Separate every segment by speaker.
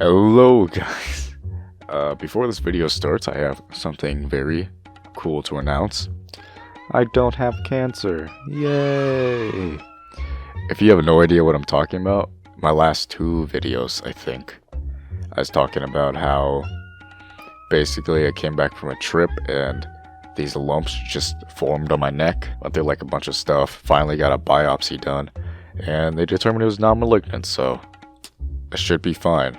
Speaker 1: Hello guys! Before this video starts, I have something very cool to announce. I don't have cancer! Yay! If you have no idea what I'm talking about, my last two videos, I think, I was talking about how basically I came back from a trip and these lumps just formed on my neck. Went through like a bunch of stuff, finally got a biopsy done, and they determined it was non-malignant, so I should be fine.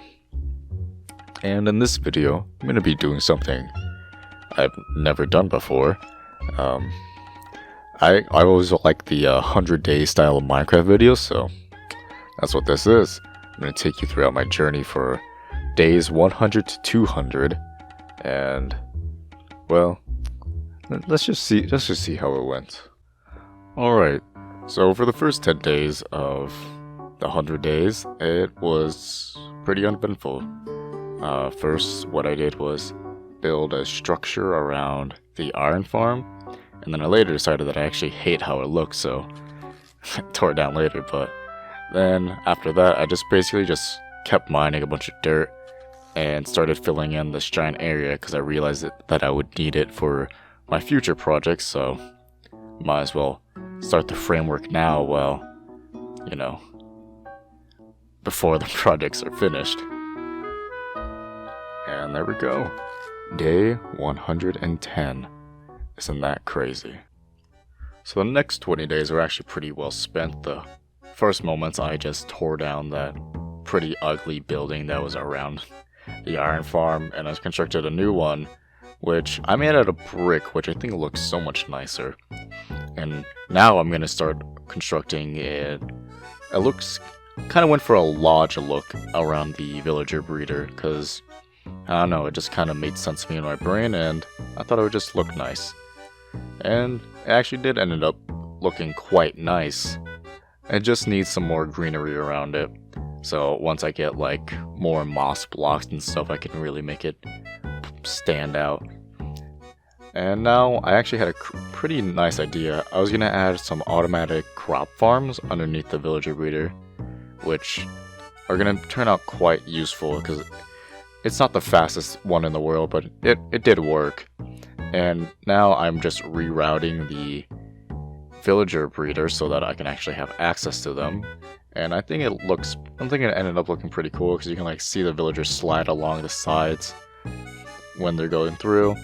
Speaker 1: And in this video, I'm going to be doing something I've never done before. I always like the 100 day style of Minecraft videos, so that's what this is. I'm going to take you throughout my journey for days 100 to 200, and well, let's just see how it went. Alright, so for the first 10 days of the 100 days, it was pretty uneventful. First, what I did was build a structure around the iron farm, and then I later decided that I actually hate how it looks, so I tore it down later. But then after that, I just basically kept mining a bunch of dirt and started filling in this giant area because I realized that I would need it for my future projects, so might as well start the framework now while, you know, before the projects are finished. And there we go. Day 110. Isn't that crazy? So the next 20 days were actually pretty well spent. The first moments I just tore down that pretty ugly building that was around the iron farm, and I constructed a new one, which I made out of brick, which I think looks so much nicer. And now I'm going to start constructing it. It looks kind of went for a lodge look around the villager breeder, because I don't know, it just kind of made sense to me in my brain, and I thought it would just look nice. And it actually did end up looking quite nice. It just needs some more greenery around it. So once I get like more moss blocks and stuff, I can really make it stand out. And now I actually had a pretty nice idea. I was going to add some automatic crop farms underneath the villager breeder, which are going to turn out quite useful because it's not the fastest one in the world, but it did work. And now I'm just rerouting the villager breeder so that I can actually have access to them. And I'm thinking it ended up looking pretty cool because you can like see the villagers slide along the sides when they're going through.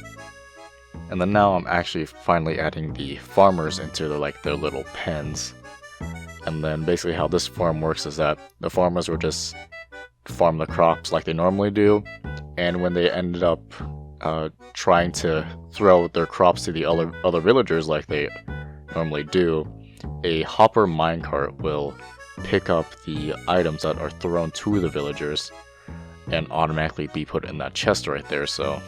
Speaker 1: And then now I'm actually finally adding the farmers into their little pens. And then basically how this farm works is that the farmers will just farm the crops like they normally do, and when they ended up trying to throw their crops to the other villagers like they normally do, a hopper minecart will pick up the items that are thrown to the villagers and automatically be put in that chest right there. So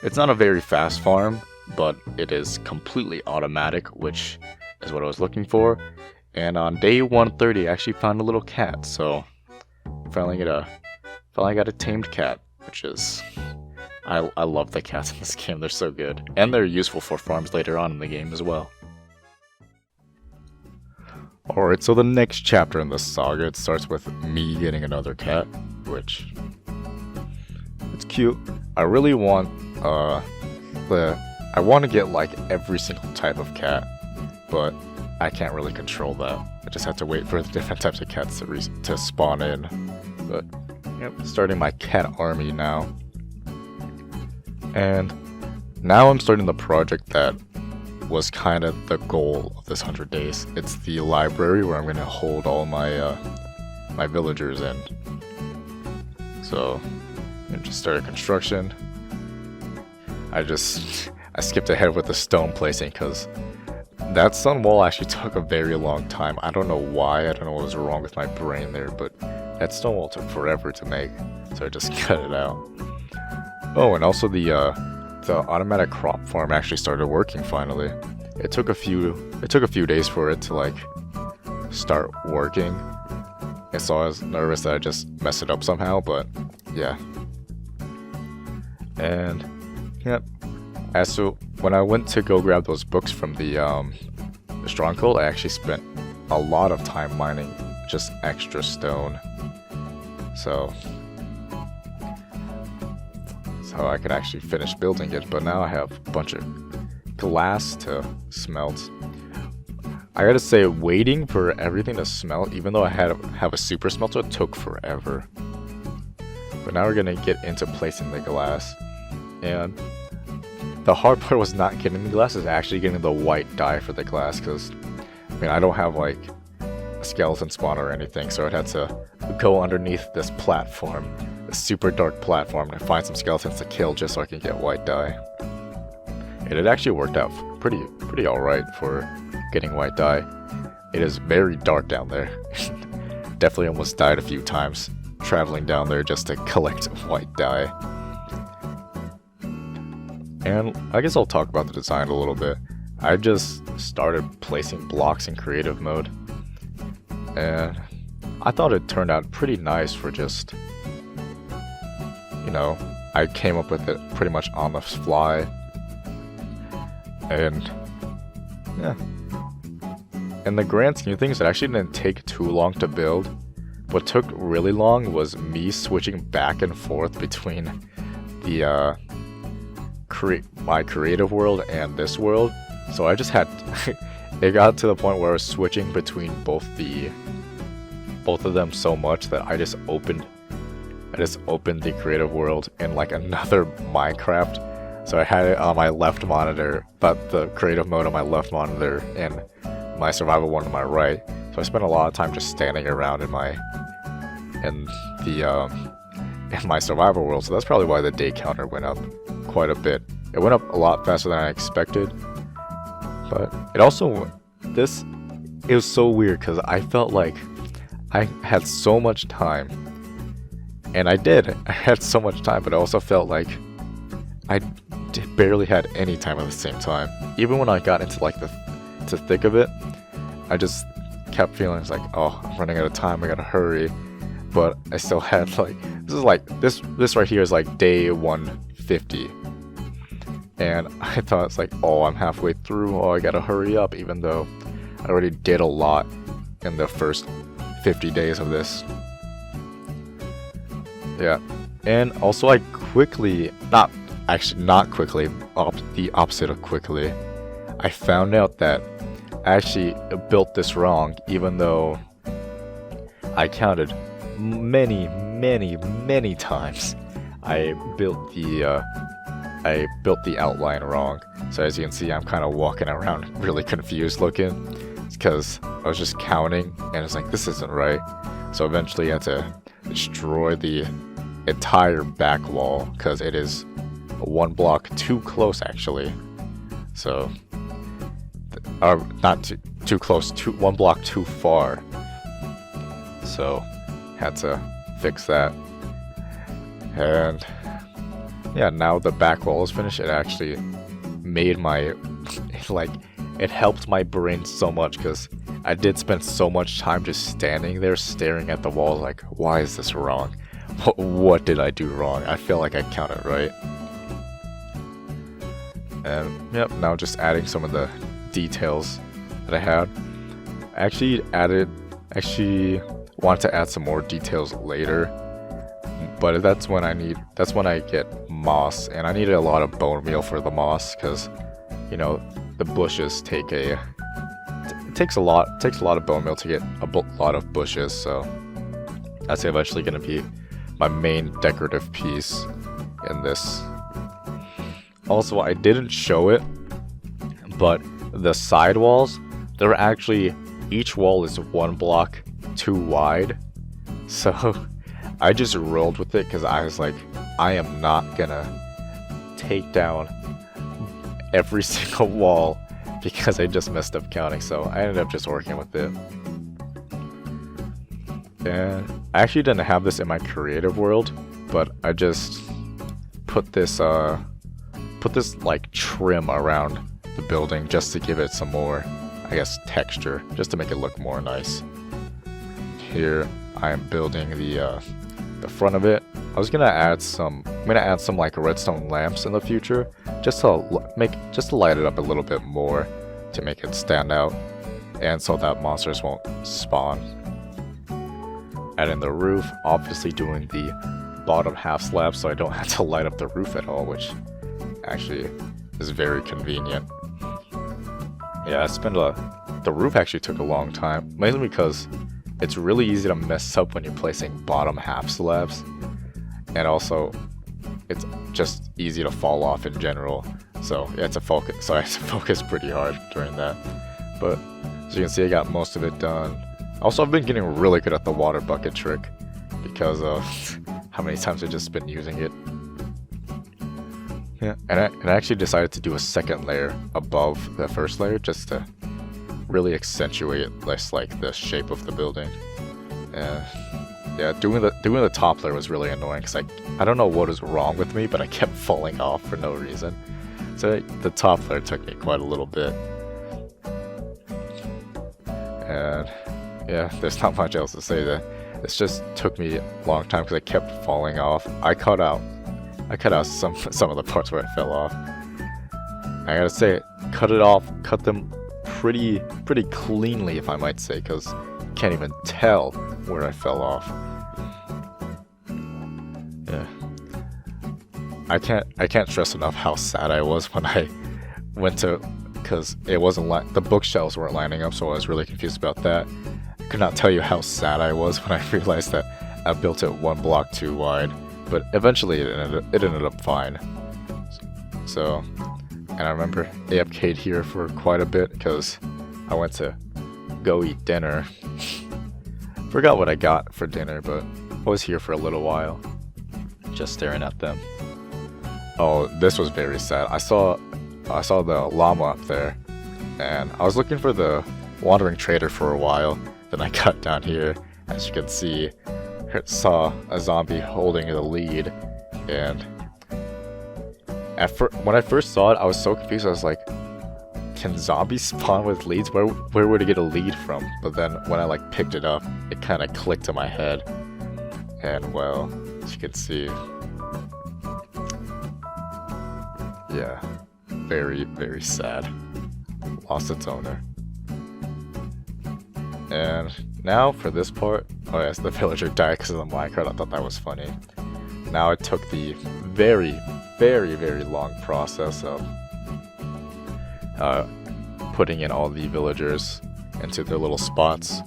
Speaker 1: it's not a very fast farm, but it is completely automatic, which is what I was looking for. And on day 130 I actually found a little cat, so finally got a tamed cat, which is I love the cats in this game. They're so good, and they're useful for farms later on in the game as well. Alright, so the next chapter in this saga, it starts with me getting another cat, which it's cute. I really want I want to get like every single type of cat, but I can't really control that. I just have to wait for the different types of cats to spawn in. But yep, starting my cat army now. And now I'm starting the project that was kind of the goal of this 100 days. It's the library where I'm going to hold all my my villagers in. So I just started construction. I skipped ahead with the stone placing because that stone wall actually took a very long time. I don't know why, I don't know what was wrong with my brain there, but that stone wall took forever to make, so I just cut it out. Oh, and also the automatic crop farm actually started working finally. It took a few days for it to like start working, and so I was nervous that I just messed it up somehow, but yeah. And yep. As to when I went to go grab those books from the stronghold, I actually spent a lot of time mining just extra stone. So I could actually finish building it, but now I have a bunch of glass to smelt. I gotta say, waiting for everything to smelt, even though I have a super smelter, took forever. But now we're gonna get into placing the glass, and the hard part was not getting the glass, is actually getting the white dye for the glass, because I mean I don't have like a skeleton spawn or anything, so I'd had to go underneath this platform, a super dark platform, to find some skeletons to kill just so I can get white dye. And it actually worked out pretty alright for getting white dye. It is very dark down there. Definitely almost died a few times traveling down there just to collect white dye. And I guess I'll talk about the design a little bit. I just started placing blocks in creative mode, and I thought it turned out pretty nice for just, you know, I came up with it pretty much on the fly. And yeah, in the grand scheme of things, it actually didn't take too long to build. What took really long was me switching back and forth between the my creative world and this world. So I just had it got to the point where I was switching between both of them so much that I just opened the creative world in like another Minecraft. So I had it on my left monitor, but the creative mode on my left monitor and my survival one on my right. So I spent a lot of time just standing around in my survival world. So that's probably why the day counter went up quite a bit. It went up a lot faster than I expected. But it also it was so weird because I felt like I had so much time. And I had so much time, but I also felt like I barely had any time at the same time. Even when I got into like the thick of it, I just kept feeling like, oh, I'm running out of time, I gotta hurry. But I still had like, this right here is like day 150. And I thought it's like, oh, I'm halfway through, oh, I gotta hurry up, even though I already did a lot in the first 50 days of this. Yeah, and also I quickly, not quickly, the opposite of quickly, I found out that I actually built this wrong, even though I counted many times. I built the outline wrong. So as you can see, I'm kind of walking around really confused looking. It's because I was just counting and it's like, this isn't right. So eventually I had to destroy the entire back wall because it is one block too close actually. So, not too close, one block too far. So, had to fix that. And yeah, now the back wall is finished. It actually made my, it helped my brain so much because I did spend so much time just standing there staring at the wall like, why is this wrong? What did I do wrong? I feel like I counted right. And yep, now just adding some of the details that I had. I actually want to add some more details later, but that's when I get moss, and I needed a lot of bone meal for the moss because, you know, the bushes takes a lot of bone meal to get a lot of bushes. So that's eventually going to be my main decorative piece in this. Also, I didn't show it, but the side walls, they're actually, each wall is one block too wide. So I just rolled with it because I was like, I am not gonna take down every single wall because I just messed up counting. So I ended up just working with it. And I actually didn't have this in my creative world, but I just put this like trim around the building just to give it some more, I guess, texture, just to make it look more nice. Here I am building the front of it. I'm gonna add some like redstone lamps in the future, just to light it up a little bit more to make it stand out, and so that monsters won't spawn. adding the roof, obviously doing the bottom half slab so I don't have to light up the roof at all, which actually is very convenient. Yeah, the roof actually took a long time, mainly because it's really easy to mess up when you're placing bottom half slabs, and also it's just easy to fall off in general. So yeah, I had to focus pretty hard during that. But as you can see, I got most of it done. Also, I've been getting really good at the water bucket trick because of how many times I've just been using it. Yeah, and I actually decided to do a second layer above the first layer just to really accentuate the shape of the building. And yeah, doing the top layer was really annoying because I don't know what is wrong with me, but I kept falling off for no reason. So the top layer took me quite a little bit. And yeah, there's not much else to say. That this just took me a long time because I kept falling off. I cut out some of the parts where I fell off. I gotta say, cut them pretty cleanly, if I might say, because you can't even tell where I fell off. Yeah, I can't stress enough how sad I was when I went to, because it wasn't the bookshelves weren't lining up, so I was really confused about that. I could not tell you how sad I was when I realized that I built it one block too wide, but eventually it ended up fine. So, and I remember AFK'd here for quite a bit because I went to go eat dinner. Forgot what I got for dinner, but I was here for a little while, just staring at them. Oh, this was very sad. I saw the llama up there, and I was looking for the wandering trader for a while. Then I got down here, as you can see, saw a zombie holding the lead, and when I first saw it, I was so confused. I was like, can zombies spawn with leads? Where would I get a lead from? But then when I picked it up, it kind of clicked in my head, and well, as you can see, yeah, very, very sad. Lost its owner. And now for this part, oh yes, the villager died because of the minecart. I thought that was funny. Now it took the very, very, very long process of putting in all the villagers into their little spots.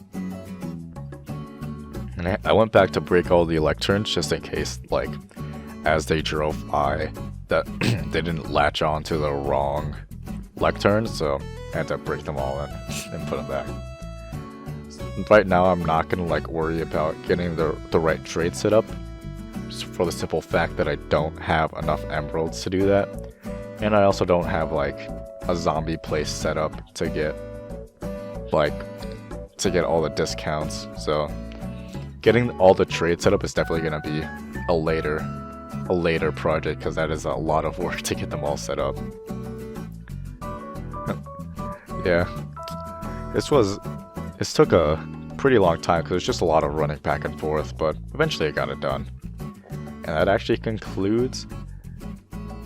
Speaker 1: And I went back to break all the lecterns just in case, as they drove by, that they didn't latch on to the wrong lecterns, so I had to break them all in and put them back. Right now, I'm not gonna worry about getting the right trade set up, just for the simple fact that I don't have enough emeralds to do that, and I also don't have a zombie place set up to get all the discounts. So getting all the trade set up is definitely gonna be a later project because that is a lot of work to get them all set up. Yeah, this took a pretty long time because it's just a lot of running back and forth, but eventually I got it done. And that actually concludes,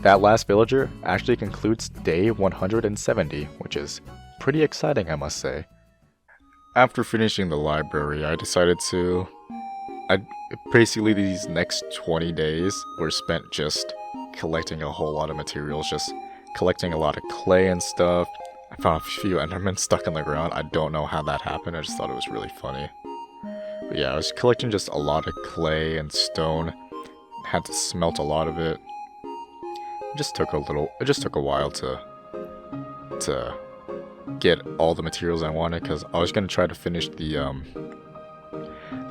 Speaker 1: that last villager actually concludes day 170, which is pretty exciting, I must say. After finishing the library, I decided basically these next 20 days were spent just collecting a whole lot of materials, just collecting a lot of clay and stuff. I found a few endermen stuck in the ground. I don't know how that happened, I just thought it was really funny. But yeah, I was collecting just a lot of clay and stone. Had to smelt a lot of it. It just took a while to get all the materials I wanted, because I was gonna try to finish the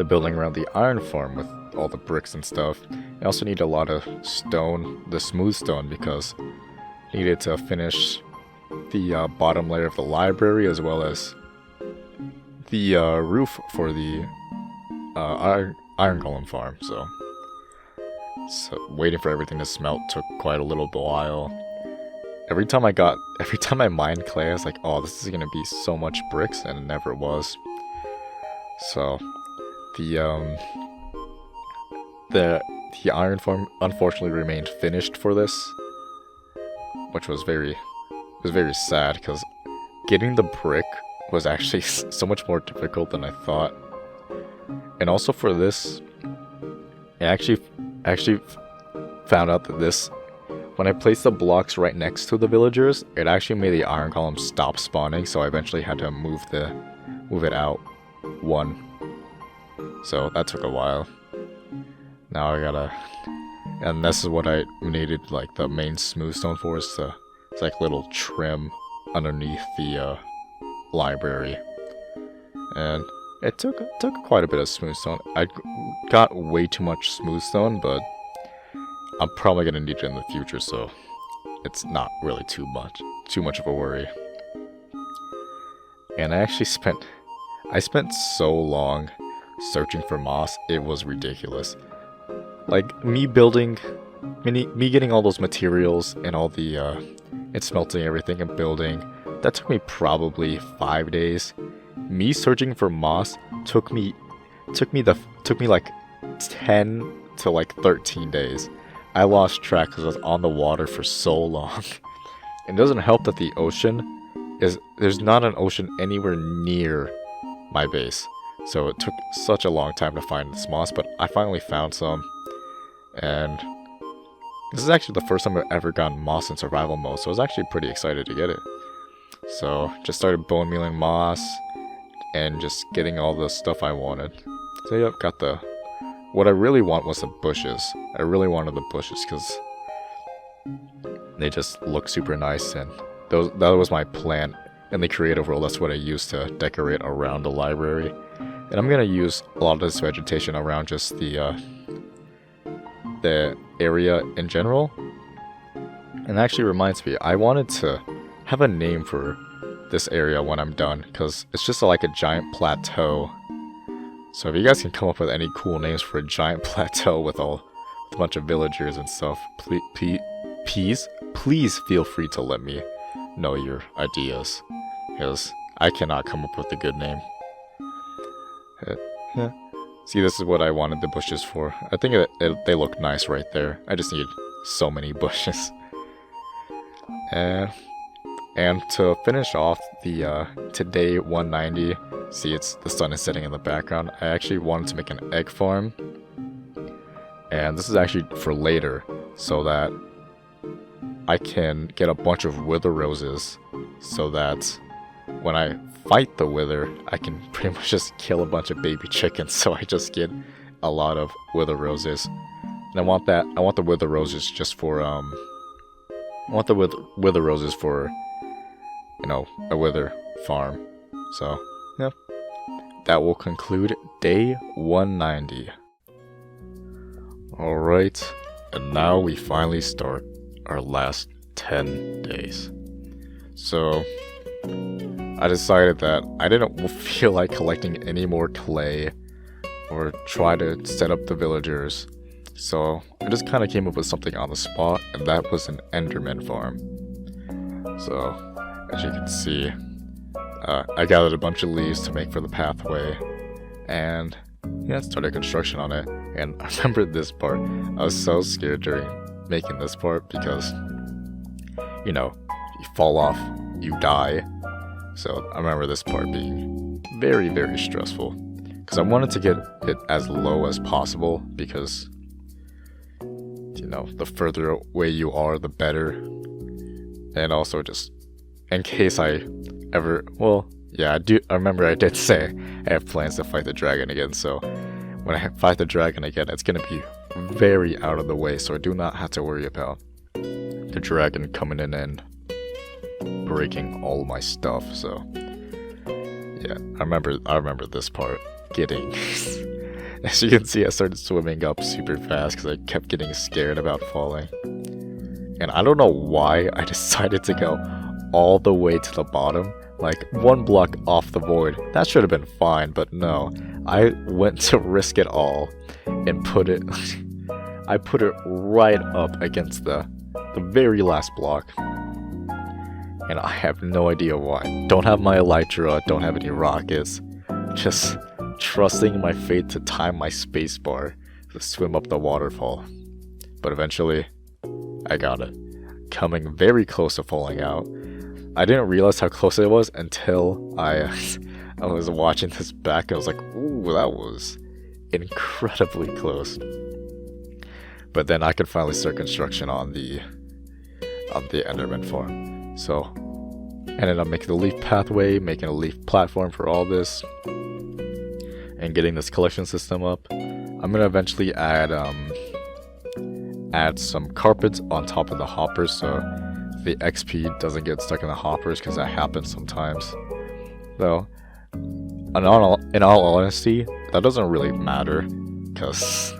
Speaker 1: building around the iron farm with all the bricks and stuff. I also need a lot of stone, the smooth stone, because I needed to finish the bottom layer of the library as well as the roof for the iron golem farm. So waiting for everything to smelt took quite a little while. Every time I mined clay, I was like, oh, this is gonna be so much bricks, and it never was. So the iron farm unfortunately remained finished for this, which was very sad because getting the brick was actually so much more difficult than I thought. And also for this, I actually found out that this, when I placed the blocks right next to the villagers, it actually made the iron golem stop spawning, so I eventually had to move it out one. So that took a while. Now I gotta, and this is what I needed like the main smooth stone for, is the, it's like little trim underneath the library. And it took quite a bit of smooth stone. I got way too much smooth stone, but I'm probably gonna need it in the future, so it's not really too much of a worry. And I spent so long searching for moss, it was ridiculous. Like me getting all those materials and all the and smelting everything and building, that took me probably 5 days. Me searching for moss took me like 10 to like 13 days. I lost track because I was on the water for so long. It doesn't help that the ocean there's not an ocean anywhere near my base. So it took such a long time to find this moss, but I finally found some. And this is actually the first time I've ever gotten moss in survival mode, so I was actually pretty excited to get it. So just started bone mealing moss and just getting all the stuff I wanted. So yep, got the... What I really want was the bushes. I really wanted the bushes because they just look super nice, and that was my plan in the creative world. That's what I used to decorate around the library. And I'm gonna use a lot of this vegetation around just the area in general. And actually reminds me, I wanted to have a name for this area when I'm done, because it's just like a giant plateau. So if you guys can come up with any cool names for a giant plateau with a bunch of villagers and stuff, please feel free to let me know your ideas, because I cannot come up with a good name. Yeah. See, this is what I wanted the bushes for. I think they look nice right there. I just need so many bushes. And to finish off the today 190, see, the sun is setting in the background. I actually wanted to make an egg farm, and this is actually for later, so that I can get a bunch of wither roses, so that when I fight the wither, I can pretty much just kill a bunch of baby chickens, so I just get a lot of wither roses. And I want the wither roses just for wither roses for, you know, a wither farm. So, yeah. That will conclude day 190. Alright, and now we finally start our last 10 days. So, I decided that I didn't feel like collecting any more clay or try to set up the villagers. So, I just kind of came up with something on the spot, and that was an Enderman farm. So, as you can see, I gathered a bunch of leaves to make for the pathway, and yeah, started construction on it. And I remember this part. I was so scared during making this part because, you know, you fall off, you die. So I remember this part being very, very stressful, because I wanted to get it as low as possible, because, you know, the further away you are, the better. And also just in case I ever, well, yeah, I remember I did say I have plans to fight the dragon again, so when I fight the dragon again, it's gonna be very out of the way, so I do not have to worry about the dragon coming in and breaking all my stuff. So yeah, I remember this part getting as you can see, I started swimming up super fast because I kept getting scared about falling. And I don't know why I decided to go all the way to the bottom, like 1 block off the void. That should have been fine, but no, I went to risk it all and put it I put it right up against the very last block. And I have no idea why. Don't have my elytra, don't have any rockets. Just trusting my fate to time my spacebar to swim up the waterfall. But eventually, I got it. Coming very close to falling out. I didn't realize how close it was until I was watching this back. I was like, ooh, that was incredibly close. But then I could finally start construction on the Enderman farm. So ended up making the leaf pathway, making a leaf platform for all this, and getting this collection system up. I'm gonna eventually add some carpets on top of the hoppers so the XP doesn't get stuck in the hoppers, because that happens sometimes. Though, in all honesty, that doesn't really matter, because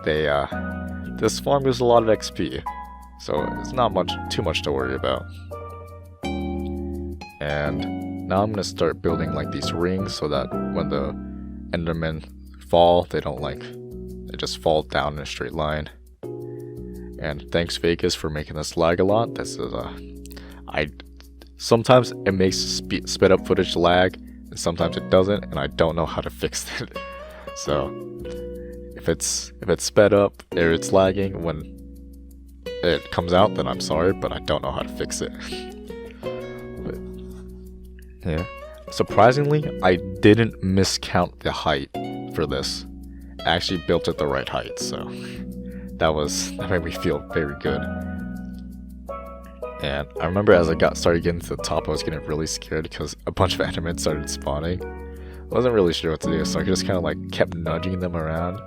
Speaker 1: this farm gives a lot of XP, so it's not too much to worry about. And now I'm gonna start building like these rings so that when the Endermen fall, they just fall down in a straight line. And thanks Vegas for making this lag a lot. This is sometimes it makes sped up footage lag, and sometimes it doesn't, and I don't know how to fix it. So if it's sped up or it's lagging when it comes out, then I'm sorry, but I don't know how to fix it. But, yeah. Surprisingly, I didn't miscount the height for this. I actually built it the right height, so that made me feel very good. And I remember as I started getting to the top, I was getting really scared because a bunch of Endermen started spawning. I wasn't really sure what to do, so I just kind of like kept nudging them around.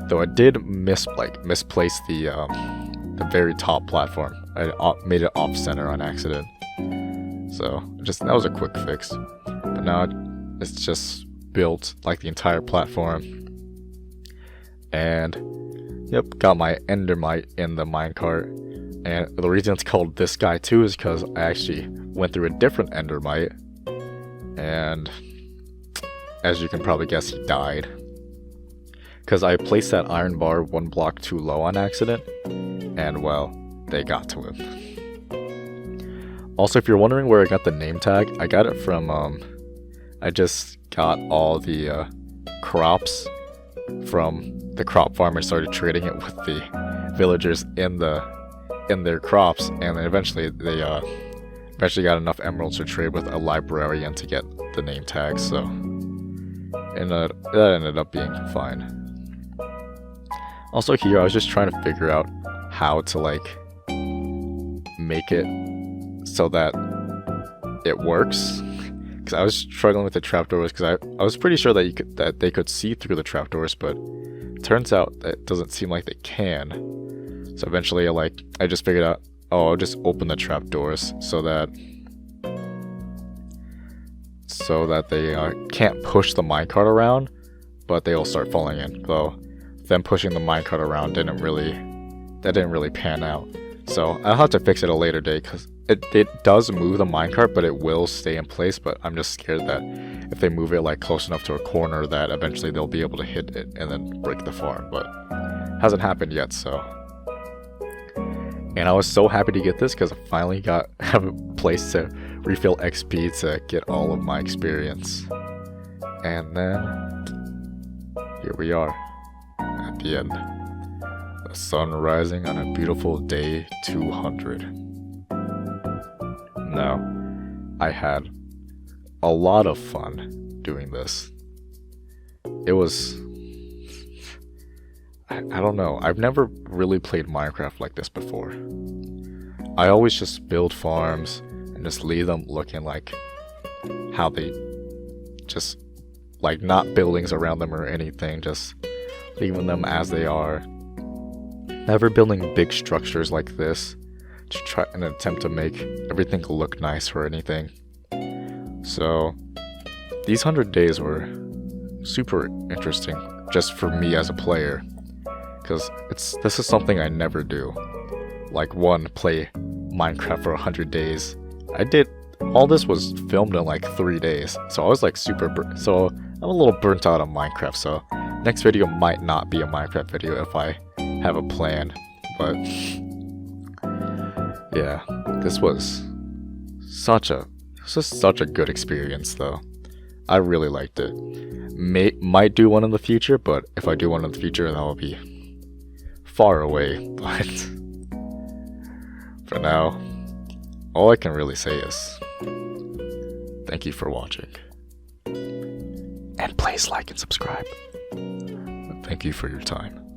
Speaker 1: Though I did misplace the very top platform. I made it off center on accident. So that was a quick fix. But now it's just built like the entire platform. And yep, got my endermite in the minecart. And the reason it's called this guy too is because I actually went through a different endermite, and as you can probably guess, he died. Because I placed that iron bar one block too low on accident, and well, they got to him. Also, if you're wondering where I got the name tag, I got it from, I just got all the crops from the crop farm and started trading it with the villagers in their crops, and then eventually they got enough emeralds to trade with a librarian to get the name tag, so that ended up being fine. Also here, I was just trying to figure out how to like make it so that it works, because I was struggling with the trapdoors, because I was pretty sure that they could see through the trapdoors, but it turns out that it doesn't seem like they can. So eventually I just figured out, I'll just open the trapdoors so that they can't push the minecart around, but they'll start falling in. Though them pushing the minecart around didn't really pan out. So I'll have to fix it a later day, because it does move the minecart, but it will stay in place. But I'm just scared that if they move it like close enough to a corner, that eventually they'll be able to hit it and then break the farm. But hasn't happened yet, so. And I was so happy to get this because I finally have a place to refill XP to get all of my experience. And then here we are at the end. The sun rising on a beautiful day 200. Now, I had a lot of fun doing this. It was, I don't know, I've never really played Minecraft like this before. I always just build farms and just leave them looking like how they just, like, not buildings around them or anything, just leaving them as they are. Never building big structures like this to try and attempt to make everything look nice or anything. So these 100 days were super interesting just for me as a player, because this is something I never do. Like, play Minecraft for 100 days. All this was filmed in like 3 days, so I was like so I'm a little burnt out on Minecraft, so next video might not be a Minecraft video if I have a plan, but yeah, this was such a good experience though. I really liked it. Might do one in the future, but if I do one in the future, that will be far away. But for now, all I can really say is thank you for watching, and please like and subscribe. Thank you for your time.